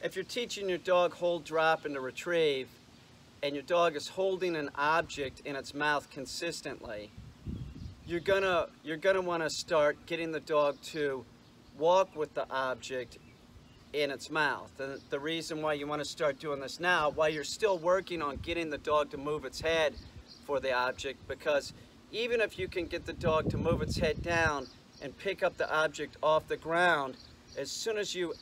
if you're teaching your dog hold, drop, and to retrieve, and your dog is holding an object in its mouth consistently, you're gonna want to start getting the dog to walk with the object in its mouth. And the reason why you want to start doing this now, while you're still working on getting the dog to move its head for the object, because even if you can get the dog to move its head down and pick up the object off the ground, as soon as you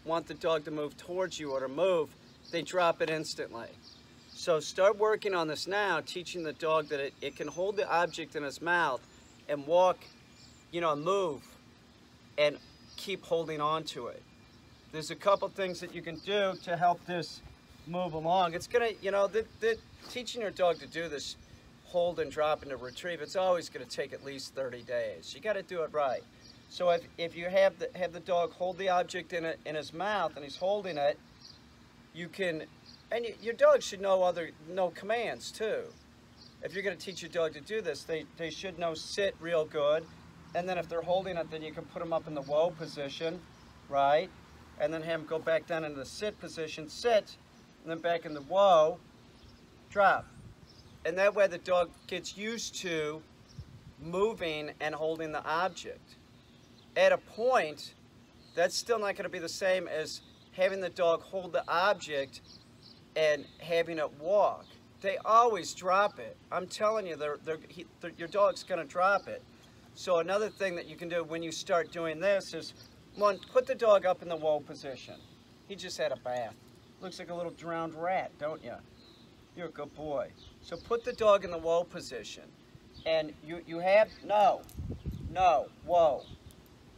want the dog to move towards you or to move, they drop it instantly. So start working on this now, teaching the dog that it can hold the object in its mouth and walk, move and keep holding on to it. There's a couple things that you can do to help this move along. It's gonna, teaching your dog to do this hold and drop and to retrieve, it's always gonna take at least 30 days. You gotta do it right. So if you have the dog hold the object in his mouth and he's holding it, you can, and your dog should know commands too. If you're gonna teach your dog to do this, they should know sit real good. And then if they're holding it, then you can put them up in the whoa position, right? And then have them go back down into the sit position, sit, and then back in the whoa, drop. And that way the dog gets used to moving and holding the object. At a point, that's still not going to be the same as having the dog hold the object and having it walk. They always drop it. I'm telling you, your dog's going to drop it. So another thing that you can do when you start doing this is, one, put the dog up in the whoa position. He just had a bath. Looks like a little drowned rat, don't you? You're a good boy. So put the dog in the whoa position. And you have, no, whoa.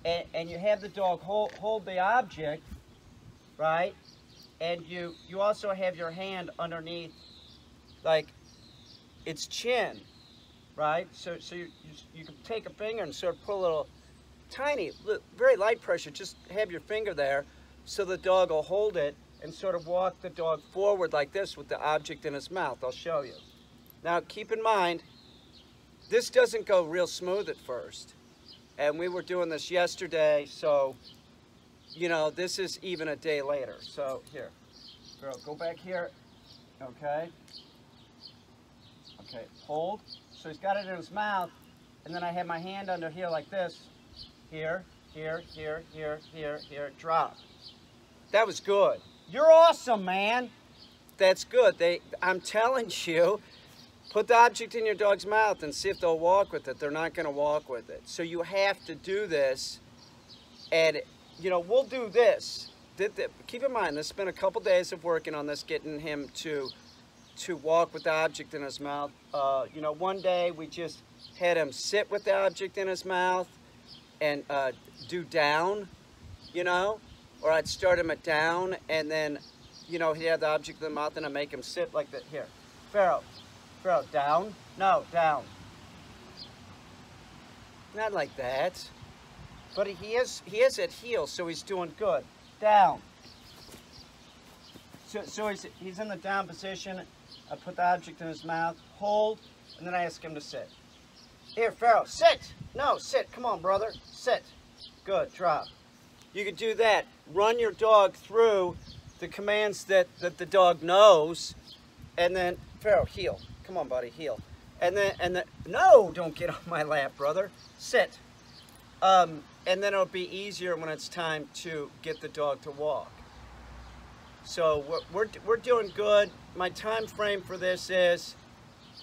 And you have the dog hold the object, right? And you also have your hand underneath, like, its chin, right? So you can take a finger and sort of put a little, tiny, very light pressure, just have your finger there so the dog will hold it and sort of walk the dog forward like this with the object in his mouth. I'll show you. Now keep in mind, this doesn't go real smooth at first. And we were doing this yesterday, so, this is even a day later. So here, girl, go back here, okay? Okay, hold. So he's got it in his mouth, and then I have my hand under here like this. Here, here, here, here, here, here, drop. That was good. You're awesome, man. That's good. I'm telling you, put the object in your dog's mouth and see if they'll walk with it. They're not going to walk with it. So you have to do this, and, we'll do this. Keep in mind, this has been a couple days of working on this, getting him to walk with the object in his mouth. One day we just had him sit with the object in his mouth and do down, or I'd start him at down, and then, he'd have the object in the mouth, and I'd make him sit like that. Here, Pharaoh, down? No, down. Not like that. But he is at heel, so he's doing good. Down. So he's in the down position. I put the object in his mouth, hold, and then I ask him to sit. Here, Pharaoh, sit. No, sit. Come on, brother. Sit. Good. Drop. You could do that. Run your dog through the commands that the dog knows, and then, Pharaoh, heel. Come on, buddy, heel. And then, no, don't get on my lap, brother. Sit. And then it'll be easier when it's time to get the dog to walk. So we're doing good. My time frame for this is,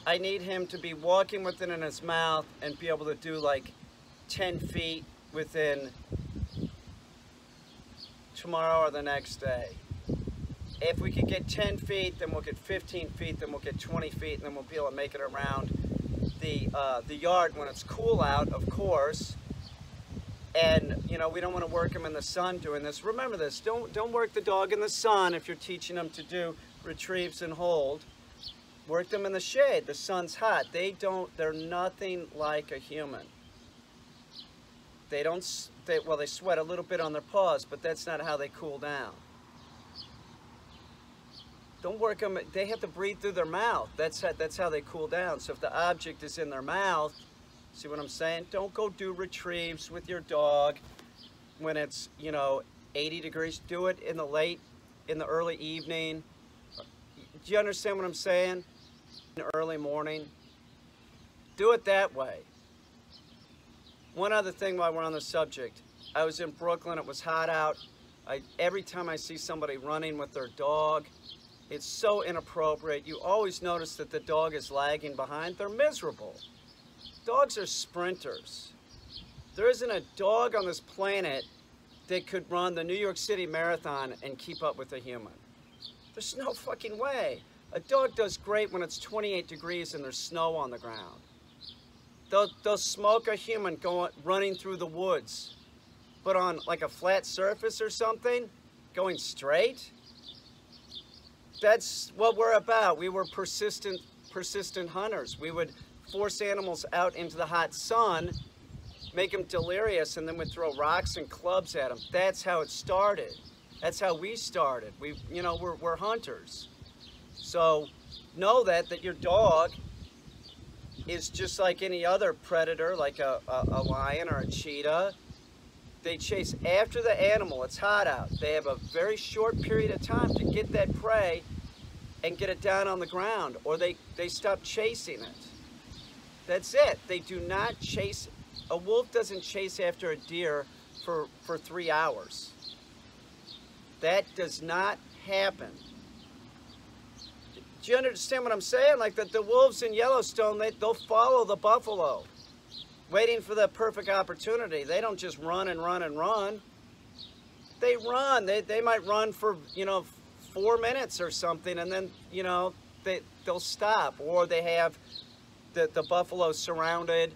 I need him to be walking with it in his mouth and be able to do like 10 feet within tomorrow or the next day. If we could get 10 feet, then we'll get 15 feet, then we'll get 20 feet, and then we'll be able to make it around the yard when it's cool out, of course. And, we don't want to work him in the sun doing this. Remember this, don't work the dog in the sun if you're teaching them to do retrieves and hold. Work them in the shade. The sun's hot. They're nothing like a human. They sweat a little bit on their paws, but that's not how they cool down. Don't work them, they have to breathe through their mouth. That's how they cool down. So if the object is in their mouth, see what I'm saying? Don't go do retrieves with your dog when it's, 80 degrees. Do it in the early evening. Do you understand what I'm saying? In the early morning. Do it that way. One other thing while we're on the subject. I was in Brooklyn, it was hot out. Every time I see somebody running with their dog, it's so inappropriate. You always notice that the dog is lagging behind. They're miserable. Dogs are sprinters. There isn't a dog on this planet that could run the New York City Marathon and keep up with a human. There's no fucking way. A dog does great when it's 28 degrees and there's snow on the ground. They'll smoke a human running through the woods, but on like a flat surface or something, going straight. That's what we're about. We were persistent hunters. We would force animals out into the hot sun, make them delirious, and then we'd throw rocks and clubs at them. That's how it started. That's how we started. We're hunters. So know that your dog is just like any other predator, like a lion or a cheetah. They chase after the animal. It's hot out. They have a very short period of time to get that prey and get it down on the ground, or they stop chasing it. That's it. They do not chase. A wolf doesn't chase after a deer for 3 hours. That does not happen. Do you understand what I'm saying? Like the wolves in Yellowstone, they'll follow the buffalo, waiting for the perfect opportunity. They don't just run and run and run. They run. They might run for 4 minutes or something, and then they'll stop, or they have the buffalo surrounded.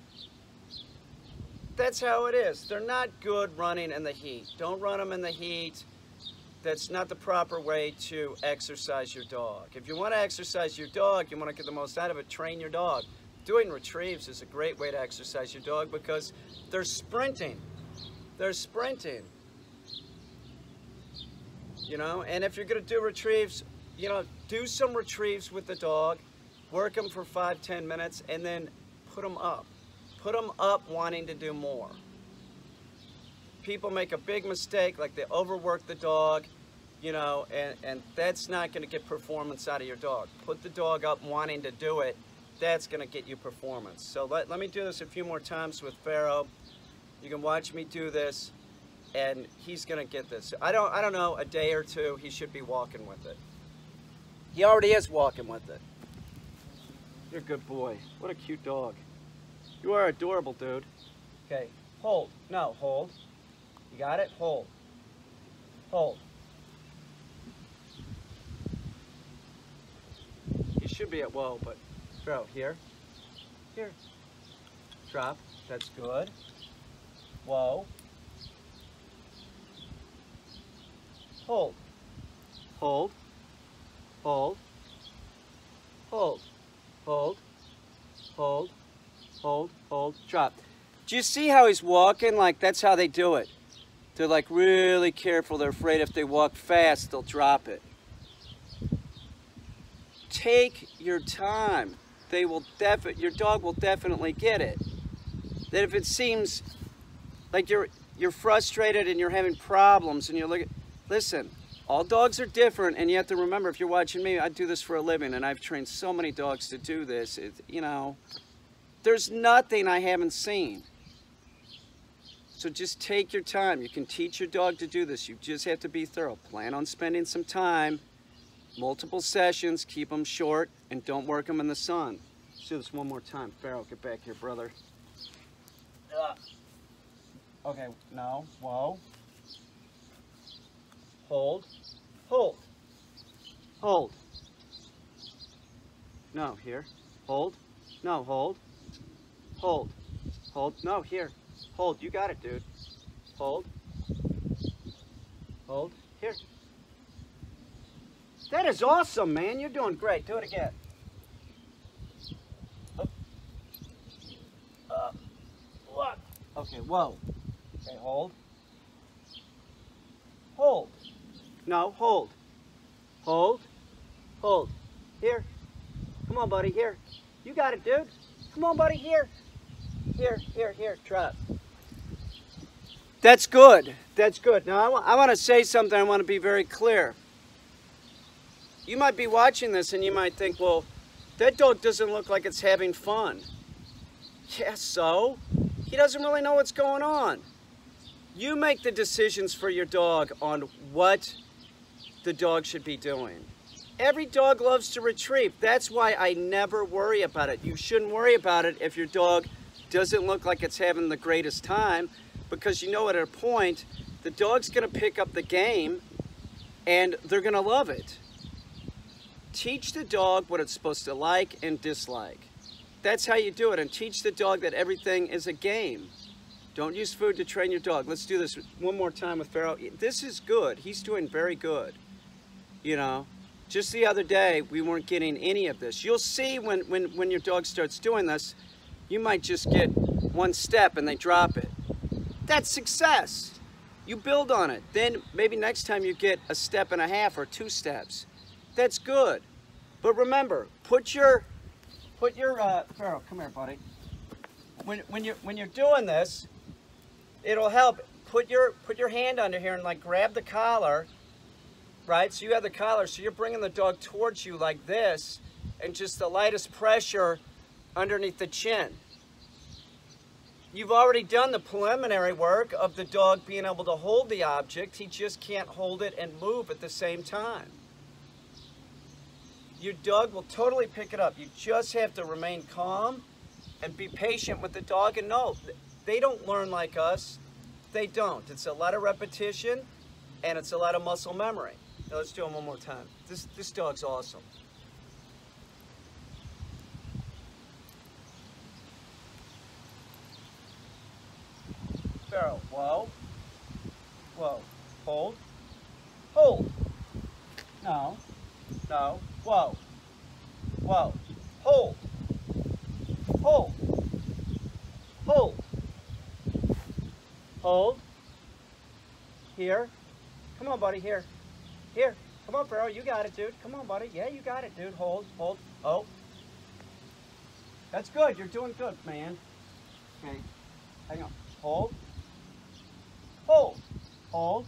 That's how it is. They're not good running in the heat. Don't run them in the heat. That's not the proper way to exercise your dog. If you want to exercise your dog, you want to get the most out of it, train your dog. Doing retrieves is a great way to exercise your dog because they're sprinting. They're sprinting. And if you're going to do retrieves, do some retrieves with the dog, work them for 5-10 minutes, and then put them up. Put them up wanting to do more. People make a big mistake, like they overwork the dog, and that's not going to get performance out of your dog. Put the dog up wanting to do it. That's going to get you performance. So let me do this a few more times with Pharaoh. You can watch me do this, and he's going to get this. I don't know, a day or two, he should be walking with it. He already is walking with it. You're a good boy. What a cute dog. You are adorable, dude. Okay, hold. No, hold. You got it? Hold. Hold. You should be at whoa, but throw. Here. Here. Drop. That's good. Whoa. Hold. Hold. Hold. Hold. Hold. Hold. Hold. Hold. Drop. Do you see how he's walking? Like, that's how they do it. They're like really careful. They're afraid if they walk fast, they'll drop it. Take your time. Your dog will definitely get it. That if it seems like you're frustrated and you're having problems and you're looking, listen, all dogs are different, and you have to remember, if you're watching me, I do this for a living, and I've trained so many dogs to do this. There's nothing I haven't seen. So just take your time. You can teach your dog to do this. You just have to be thorough. Plan on spending some time, multiple sessions, keep them short, and don't work them in the sun. Let's do this one more time. Pharaoh, get back here, brother. Okay, no, whoa. Hold, hold, hold. No, here, hold, no, hold, hold, hold, no, here, hold, you got it, dude. Hold, hold, here. That is awesome, man, you're doing great. Do it again. What? Okay, whoa. Okay, hold. Hold. No, hold. Hold. Hold. Here. Come on, buddy, here. You got it, dude. Come on, buddy, here. Here, here, here. Drop. That's good. That's good. Now, I want to say something. I want to be very clear. You might be watching this and you might think, well, that dog doesn't look like it's having fun. Yeah, so? He doesn't really know what's going on. You make the decisions for your dog on what the dog should be doing. Every dog loves to retrieve. That's why I never worry about it. You shouldn't worry about it if your dog doesn't look like it's having the greatest time, because you know at a point, the dog's gonna pick up the game and they're gonna love it. Teach the dog what it's supposed to like and dislike. That's how you do it, and teach the dog that everything is a game. Don't use food to train your dog. Let's do this one more time with Pharaoh. This is good. He's doing very good. You know, just the other day, we weren't getting any of this. You'll see when your dog starts doing this, you might just get one step and they drop it. That's success. You build on it. Then maybe next time you get a step and a half or 2 steps. That's good. But remember, put your Pharaoh, come here, buddy. When you're doing this, it'll help. Put your hand under here and like grab the collar, right? So you have the collar, so you're bringing the dog towards you like this, and just the lightest pressure underneath the chin. You've already done the preliminary work of the dog being able to hold the object. He just can't hold it and move at the same time. Your dog will totally pick it up. You just have to remain calm and be patient with the dog. And no, they don't learn like us. They don't. It's a lot of repetition and it's a lot of muscle memory. Now let's do them one more time. This dog's awesome. Pharaoh, whoa, whoa, hold, hold, no, no, whoa, whoa, hold, hold, hold, hold, here, come on buddy, here, come on Pharaoh, you got it dude, come on buddy, yeah you got it dude, hold, oh, that's good, you're doing good man, okay, hang on, hold, hold, hold,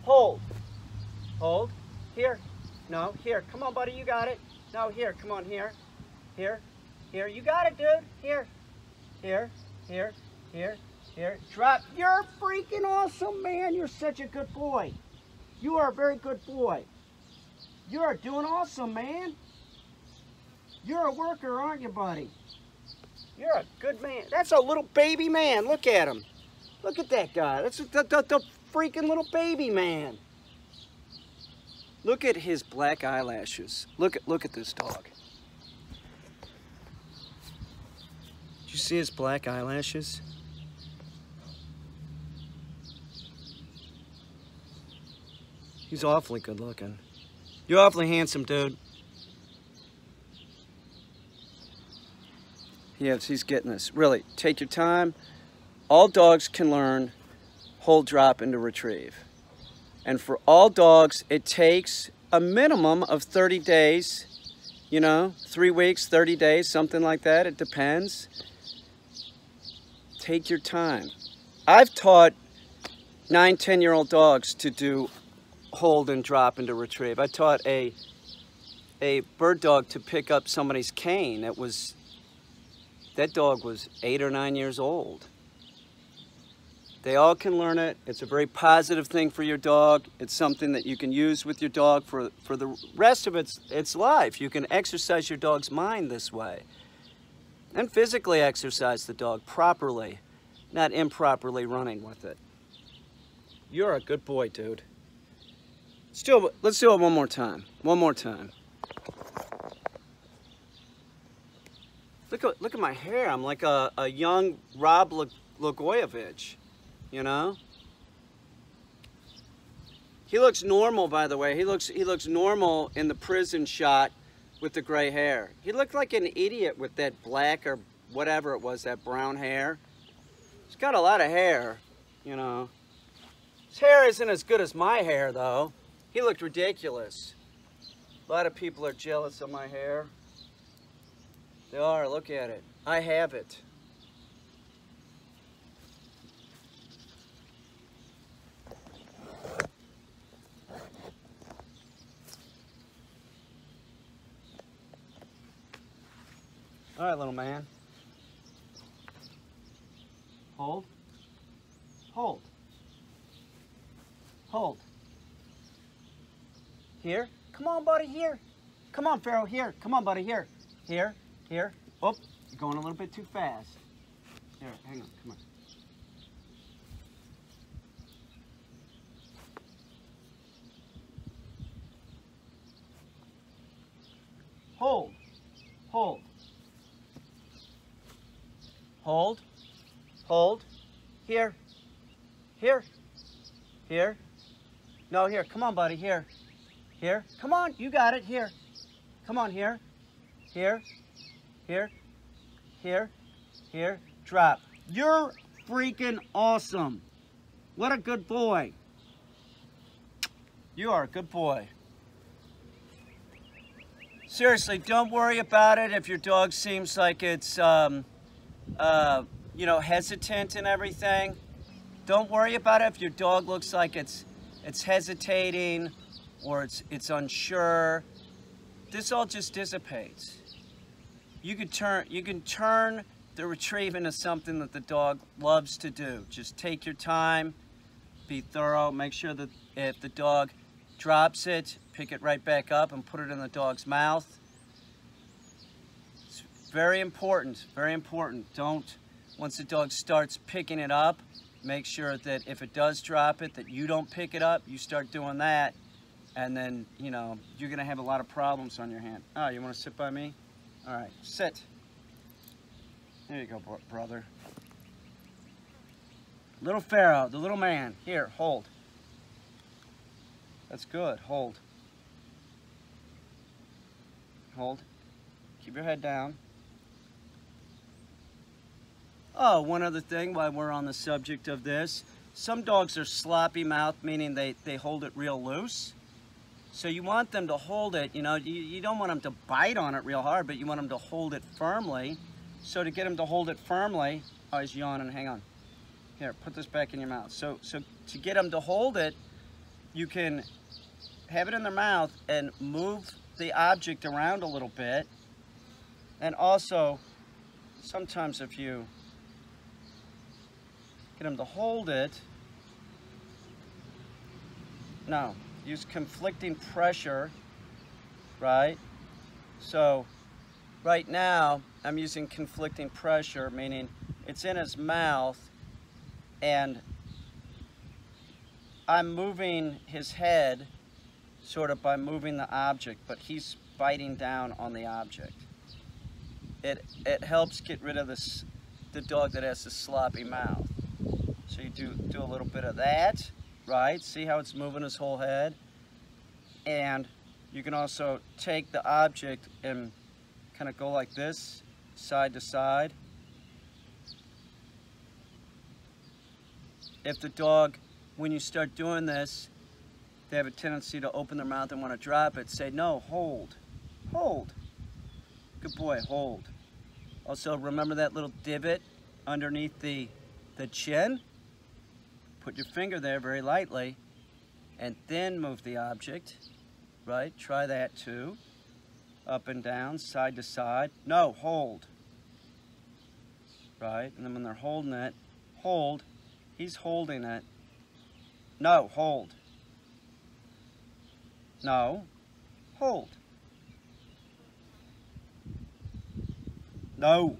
hold, hold, here, no, here, come on buddy, you got it, no, here, come on, here, you got it dude, here, drop, you're freaking awesome man, you're such a good boy, you are a very good boy, you are doing awesome man, you're a worker aren't you buddy, you're a good man, that's a little baby man, look at him. Look at that guy. That's the freaking little baby man. Look at his black eyelashes. Look at this dog. Did you see his black eyelashes? He's awfully good looking. You're awfully handsome, dude. Yes, he's getting this. Really, take your time. All dogs can learn hold, drop, and to retrieve. And for all dogs, it takes a minimum of 30 days, you know, 3 weeks, 30 days, something like that. It depends. Take your time. I've taught 9, 10-year-old dogs to do hold and drop and to retrieve. I taught a bird dog to pick up somebody's cane. That dog was 8 or 9 years old. They all can learn it. It's a very positive thing for your dog. It's something that you can use with your dog for the rest of its life. You can exercise your dog's mind this way. And physically exercise the dog properly, not improperly running with it. You're a good boy, dude. Let's do it one more time. One more time. Look at my hair. I'm like a young Rob Blagojevich. You know, he looks normal, by the way. He looks normal in the prison shot with the gray hair. He looked like an idiot with that black or whatever it was, that brown hair. He's got a lot of hair, you know. His hair isn't as good as my hair, though. He looked ridiculous. A lot of people are jealous of my hair. They are. Look at it. I have it. All right, little man. Hold. Hold. Hold. Here. Come on, buddy, here. Come on, Pharaoh, here. Come on, buddy, here. Here, here. Oh, you're going a little bit too fast. Here, hang on, come on. Hold. Hold. Hold. Hold. Here. Here. Here. No, here. Come on, buddy. Here. Here. Come on. You got it. Here. Come on. Here. Here. Here. Here. Here. Drop. You're freaking awesome. What a good boy. You are a good boy. Seriously, don't worry about it if your dog seems like it's, you know, hesitant and everything. Don't worry about it if your dog looks like it's hesitating or it's unsure. This all just dissipates. You can turn the retrieve into something that the dog loves to do. Just take your time, be thorough, make sure that if the dog drops it, pick it right back up and put it in the dog's mouth. It's very important, very important. Don't, once the dog starts picking it up, make sure that if it does drop it, that you don't pick it up. You start doing that, and then, you know, you're gonna have a lot of problems on your hand. Oh, you wanna sit by me? All right, sit. There you go, brother. Little Pharaoh, the little man. Here, hold. That's good, hold. Hold. Keep your head down. Oh, one other thing while we're on the subject of this. Some dogs are sloppy mouth, meaning they hold it real loose. So you want them to hold it, you know, you don't want them to bite on it real hard, but you want them to hold it firmly. So to get them to hold it firmly, oh, he's yawning, hang on. Here, put this back in your mouth. So to get them to hold it, you can have it in their mouth and move the object around a little bit. And also, sometimes if you get them to hold it, no, use conflicting pressure, right? So right now, I'm using conflicting pressure, meaning it's in his mouth and I'm moving his head sort of by moving the object, but he's biting down on the object. It helps get rid of the dog that has a sloppy mouth. So you do a little bit of that, right? See how it's moving his whole head? And you can also take the object and kind of go like this, side to side. If the dog, when you start doing this, they have a tendency to open their mouth and want to drop it, say, no, hold, hold. Good boy, hold. Also, remember that little divot underneath the chin? Put your finger there very lightly and then move the object, right? Try that too. Up and down, side to side. No, hold. Right, and then when they're holding it, hold. He's holding it. No, hold. No, hold. No,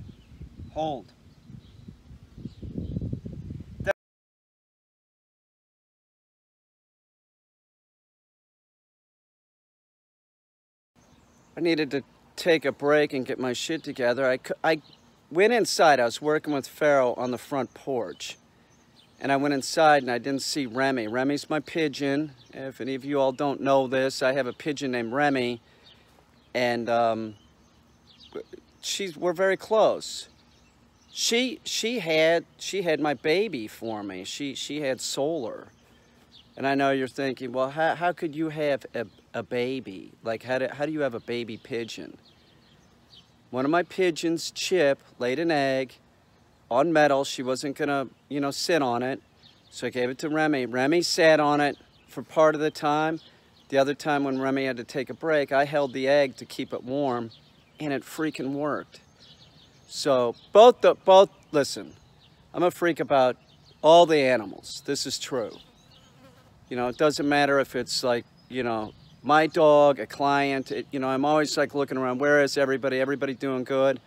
hold. I needed to take a break and get my shit together. I went inside. I was working with Pharaoh on the front porch. And I went inside and I didn't see Remy. Remy's my pigeon. If any of you all don't know this, I have a pigeon named Remy. And we're very close. She had my baby for me. She had Solar. And I know you're thinking, well, how could you have a baby? Like, how do you have a baby pigeon? One of my pigeons, Chip, laid an egg on metal. She wasn't gonna, you know, sit on it. So I gave it to Remy. Remy sat on it for part of the time. The other time when Remy had to take a break, I held the egg to keep it warm, and it freaking worked. So listen, I'm a freak about all the animals. This is true. You know, it doesn't matter if it's like, you know, my dog, a client, you know, I'm always like looking around, where is everybody? Everybody doing good?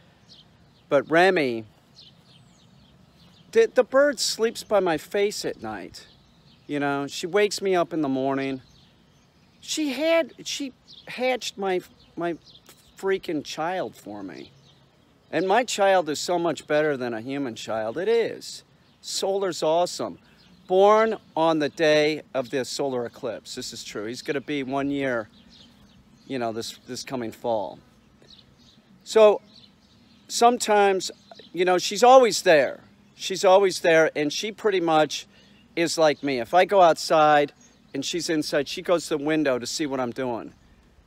But Remy, the bird sleeps by my face at night. You know, she wakes me up in the morning. She hatched my freaking child for me. And my child is so much better than a human child. It is. Solar's awesome. Born on the day of the solar eclipse. This is true. He's going to be 1 year, you know, this coming fall. So sometimes, you know, she's always there. She's always there, and she pretty much is like me. If I go outside and she's inside, she goes to the window to see what I'm doing.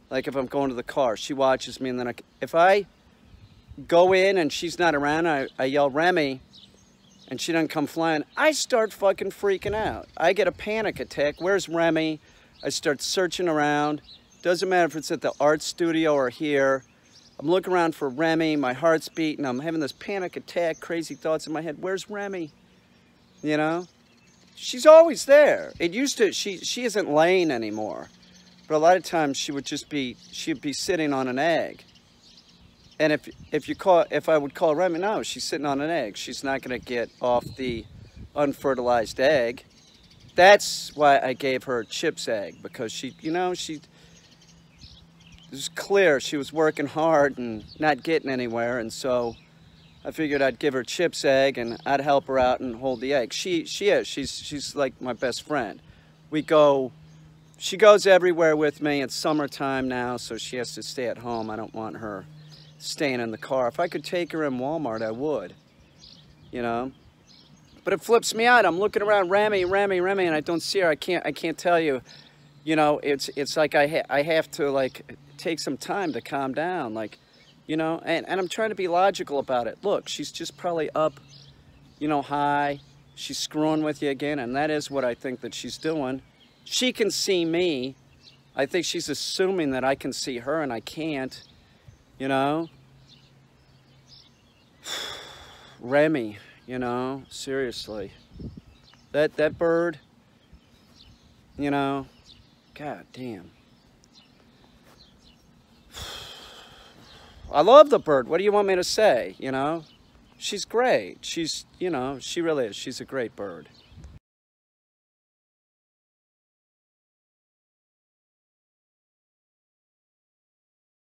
Like if I'm going to the car, she watches me, and then if I go in and she's not around, I yell, Remy, and she doesn't come flying, I start fucking freaking out. I get a panic attack. Where's Remy? I start searching around. Doesn't matter if it's at the art studio or here. I'm looking around for Remy. My heart's beating. I'm having this panic attack, crazy thoughts in my head. Where's Remy? You know? She's always there. It used to, she isn't laying anymore. But a lot of times she'd be sitting on an egg. And if I would call Remy, no, she's sitting on an egg. She's not going to get off the unfertilized egg. That's why I gave her Chip's egg, because she, you know, it was clear she was working hard and not getting anywhere, and so I figured I'd give her Chip's egg and I'd help her out and hold the egg. She's like my best friend. She goes everywhere with me. It's summertime now, so she has to stay at home. I don't want her staying in the car. If I could take her in Walmart, I would, you know. But it flips me out. I'm looking around, Remy, and I don't see her. I can't tell you. You know, it's like I have to like take some time to calm down, like, you know. And I'm trying to be logical about it. Look, she's just probably up, you know, high. She's screwing with you again, and that is what I think that she's doing. She can see me. I think she's assuming that I can see her, and I can't. You know, Remy, you know, seriously, that bird, you know, god damn. I love the bird. What do you want me to say? You know, she's great. She's, you know, she really is. She's a great bird.